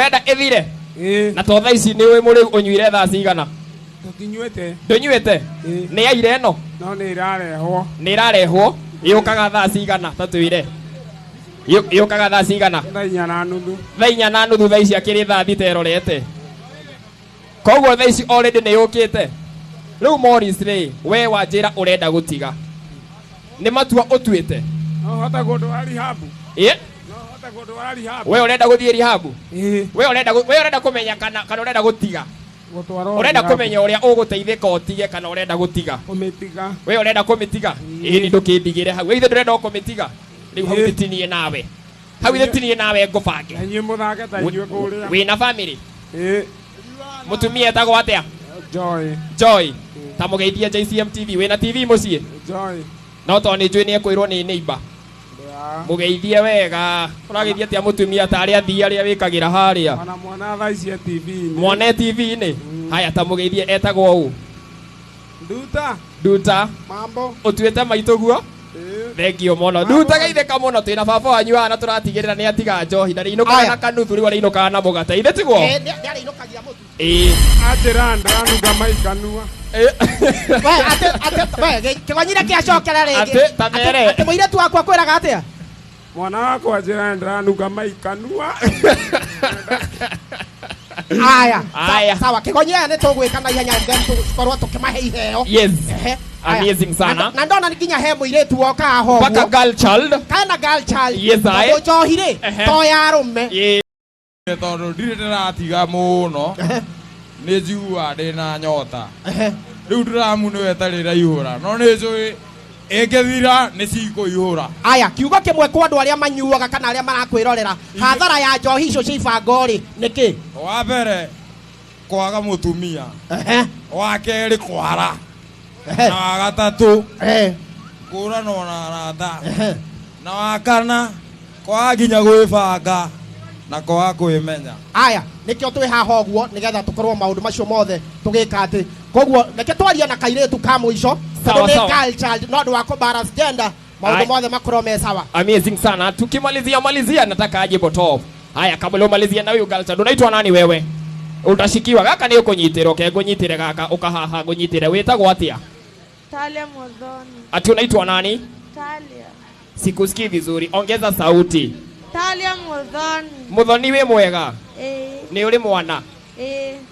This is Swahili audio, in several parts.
urenda ithire na to thaa ici ni we muri unyuire thaa cigana tutinywete ndunyuite ni aire no no ni irarehwo yukaga thaa cigana tatuire yukaga thaa cigana thaa 4:30 thaa 4:30 thaa ici akiri thaa thita irorete koguo thaa ici already ni yukite riu Morris ri we wanjira urenda gutiga ni matua utuite no hota gundwara rihabu no hota gundwara rihabu we urenda guthie rihabu we urenda kumenya kana urenda gutiga urenda kumenya uria uguteithika utige kana urenda gutiga kumitiga we urenda kumitiga ni ndukindigire hau ithe ndurenda kumitiga riu hau titinie nawe hau titinie nawe ngubange enyi muthake ta inywe kuria wina family mutumia etagwo atia Joy ta mugeithia JCM TV wina TV mucie Joy no to ni njui ni ekwirwo ni neighbor mugeithie wega urageithia tia mutumia ta aria thia aria wikagira haria mwana thaa ici TV mwana TV ni haya ta mugeithie etagwo u Duta mambo utuite maituguo thengio mono Duta geithika muno twina baba wanyu ana turatigirira ni atiga njohi na inuka na kanuthu riu inuka na mugata ithe tiguo ni inukagia mutu atira ndanuga maikanua we kigonyire kiacokera ringi ate tamere ate muiretu wakwa kwiraga atia mwana wakwa njira ndanuga maikanua aya sawa kigonyire ni tugwika na ihenya tukorwo tukimahe iheo yes amazing sana na ndona nginya he muiretu woka ho paka girl child kana girl child yes ai njohire to yarume tondu ndire ndiratiga muno ni njigua ndina nyota riu ndiramu ni wetarira ihura no ni njui ingethira ni cikuihura aya kiugo kimwe kwa andu aria manyuaga kana aria marakwirorera hathara ya njohi icio ciibangori niki wa mbere kwaga mutumia wa keri kwara na wa gatatu kurano na arata na wa kana kwa nginya gwibanga na kwa kwimenya aya nikio twi haha uguo nigetha tukorwo maundu macio mothe tugika ati koguo reke twaria na kairetu ka muico tondu ni girl child no wa balance gender maundu mothe makorwo me sawa amazing sana tukimalizia nataka aje botop haya kabla umalizie na huyu girl child unaitwa nani wewe utashikiwa gaka ni ukunyitira kegunyitire gaka ukahaha gunyitire witagwo atia Talia Muthoni ati unaitwa nani Talia sikusikii vizuri ongeza sauti Talia Muthoni Muthoni we mwega ni uri mwana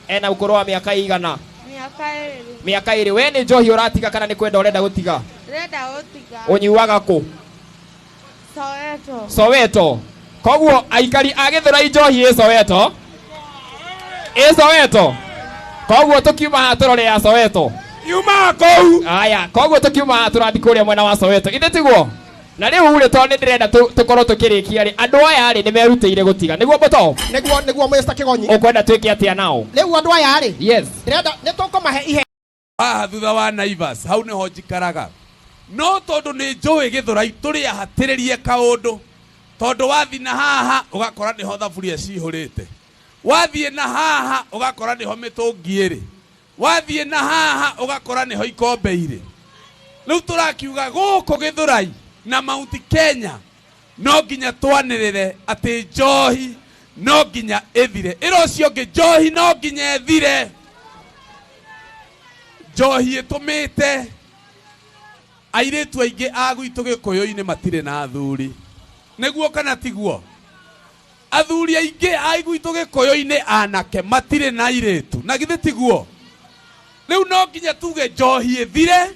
ena ukoro wa miaka igana miaka iri we ni njohi uratiga kana ni kwenda urenda gutiga unyuaga ku Soweto koguo aikari agithura njohi Soweto koguo tukiuma haturore ya Soweto yuma kou aya koguo tukiuma turathi kuria mwena wa Soweto ithe tiguo na riu uri to ni ndirenda tukorwo tukirikia ri andu aya ri ni merutire gutiga niguo boto niguo Mr. Kigonyi ukwenda twike atia nao riu andu aya ri yes ndirenda ni tukomahe ihe thutha wa Naivas hau niho njikaraga no tondu ni njui Githurai turi ahatiririe kaundu tondu wathi na haha ugakora niho thaburia cihurite wathie na haha ugakora niho mitungi iri wathie na haha ugakora niho ikombe iri riu turakiuga guku Githurai na Mount Kenya no nginya twanirire ati njohi no nginya ethire irocio ngi njohi no nginya ethire njohi itumite airetu aingi agwitu Gikuyu-ini matire na athuri niguo kana tiguo athuri aingi agwitu Gikuyu-ini anake matire na airetu na githe tiguo riu no nginya tuge njohi ethire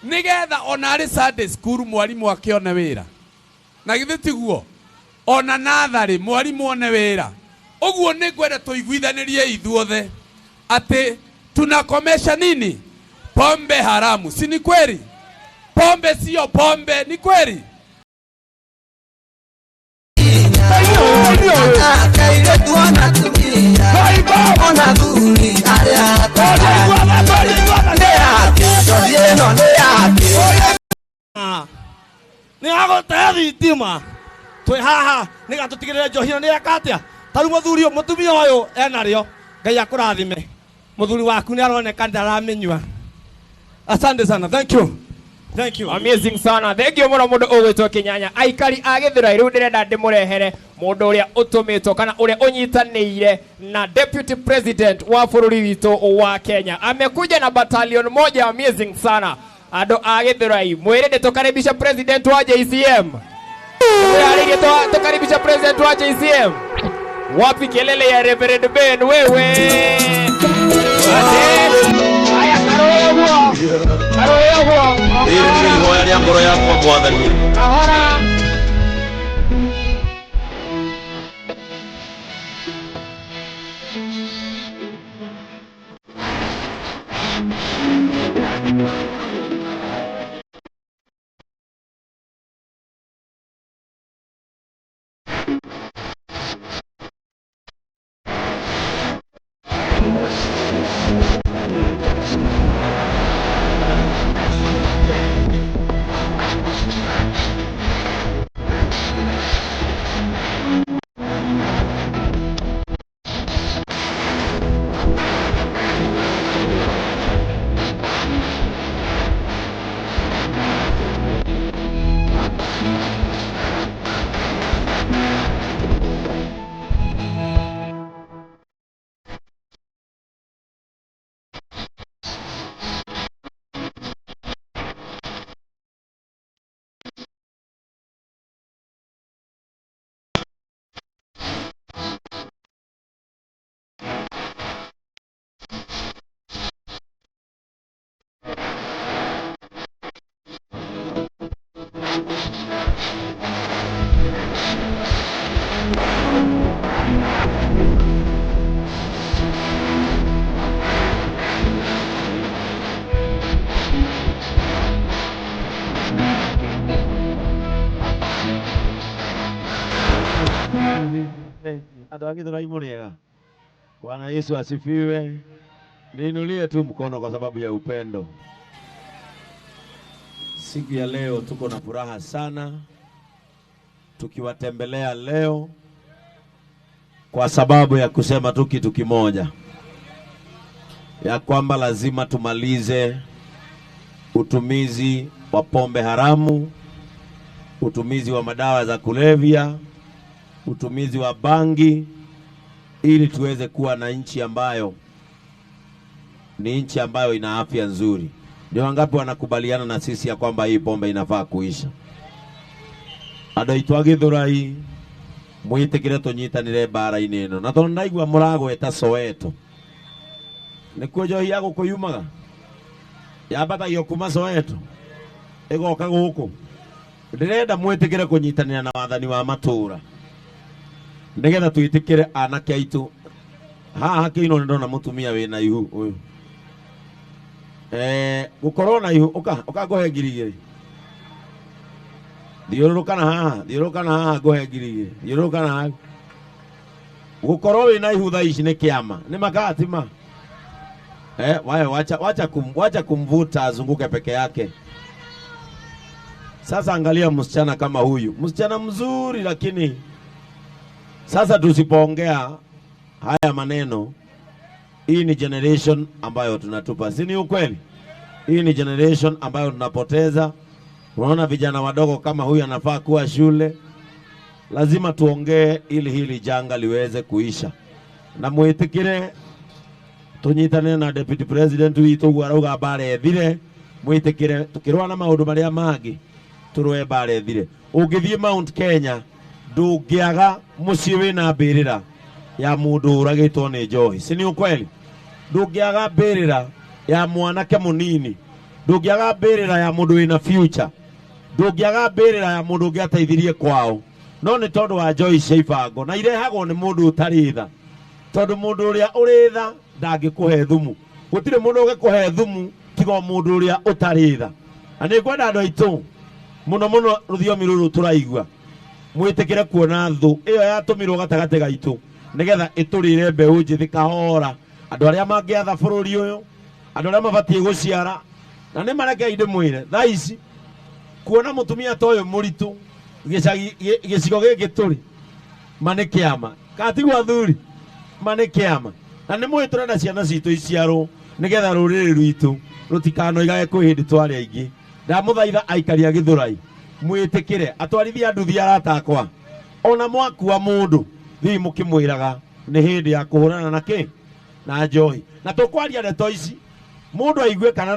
nigetha ona ari Sunday school mwarimu akione wira na githe tiguo ona nathari mwarimu one wira uguo ni ngwenda tuiguithanirie ithuothe ati tunakomesha nini pombe haramu si ni kweli pombe sio pombe ni kweli ni agotea thitima twi haha ni gatutigirire njohi ni akatia taru mutumia uyu ena rio Ngai akurathime muthuri waku ni aroneka ndaramenywa asante sana thank you Thank you. Amazing sana. Thank you muno mundu ugwitwo Kinyanya. Aikari a Githurai riu ndirenda ndimurehere mundu uria utumitwo kana uria unyitanire na Deputy President wa bururi witu wa Kenya. Amekuja na battalion moja amazing sana. Ando a Githurai mwirinde tukaribisha President wa JCM. Mwirinde tukaribisha President wa JCM. Wapi kelele ya Reverend Ben wewe? Aya karoyogwo. Karoyogwo. Iri hoya ya ngoro yakwa mwathani. Ahora. Andũ a Githurai mũrĩega. Bwana Yesu asifiwe. Niinulie tu mkono kwa sababu ya upendo. Siku ya leo tuko na furaha sana tukiwatembelea leo kwa sababu ya kusema tu kitu kimoja, ya kwamba lazima tumalize utumizi wa pombe haramu, utumizi wa madawa za kulevya, utumizi wa bangi, ili tuweze kuwa na nchi ambayo ni nchi ambayo ina afya nzuri. Ndio wangapi wanakubaliana na sisi ya kwamba hii pombe inafaa kuisha? Andũ aitũ a Githurai mwitikire tunyitanire bara-ini ino, na tondu ndaigua muragweta Soweto, nikuo njohi ya guku yumaga yambatagio kuma Soweto igoka guku. Ndirenda mwitikire kunyitanira na wathani wa matura, nigetha twitikire anake aitu haha kino ndona mutumia wina ihu uyu gukorwo na ihu uka ngohe ngirigiri thiururukana haha ngohe ngirigiri thiururukana haha gukorwo wina ihu thaa ici ni kiama ni makatima wacha kumvuta azunguke peke yake. Sasa angalia msichana kama huyu, msichana mzuri, lakini sasa tusipoongea haya maneno, hii ni generation ambayo tunatupa, si ni ukweli? Hii ni generation ambayo tunapoteza. Unaona vijana wadogo kama huyu anafaa kuwa shule. Lazima tuongee ili hili janga liweze kuisha. Na mwitikire tunyitane na Deputy President witu gwarauga bare thire, mwitikire tukirwa na maundu maria mangi turwe bare thire. Ungithie Mount Kenya ndungiaga mucii wina mbirira ya mundu uragitwo ni njohi, si ni ukweli? Ndungiaga mbirira ya mwanake munini, ndungiaga mbirira ya mundu wina future, ndungiaga mbirira ya mundu ungiateithirie kwao, no ni tondu wa njohi cia ibango na irehagwo ni mundu utari tha. Tondu mundu uria uri tha ndangikuhe thumu, gutire mundu ugikuhe thumu tiga mundu uria utari tha. Na ni ngwenda andu aitu muno ruthiomi ruru turaigua, mwitikire kuona thu iyo yatumirwo gatagati gaitu nigetha iturire mbeu njithi kahora. Andu aria mangiatha bururi uyu, andu aria mabatie guciara, na ni mareke inde mwire thaa ici kuona mutumia ta uyu muritu gicigo giki turi manikiama katigwa thuri manikiama. Na ni mwe turenda ciana citu iciarwo nigetha ruriri rwitu rutikanoigage kwi hindi twari aingi. ndamuthaitha aikari a Githurai mwitikire atwarithia nduthi arata akwa ona mwakua mundu thi mukimwiraga ni hindi ya kuhurana na ki na njohi na tukwaria ndeto ici mundu aigue kana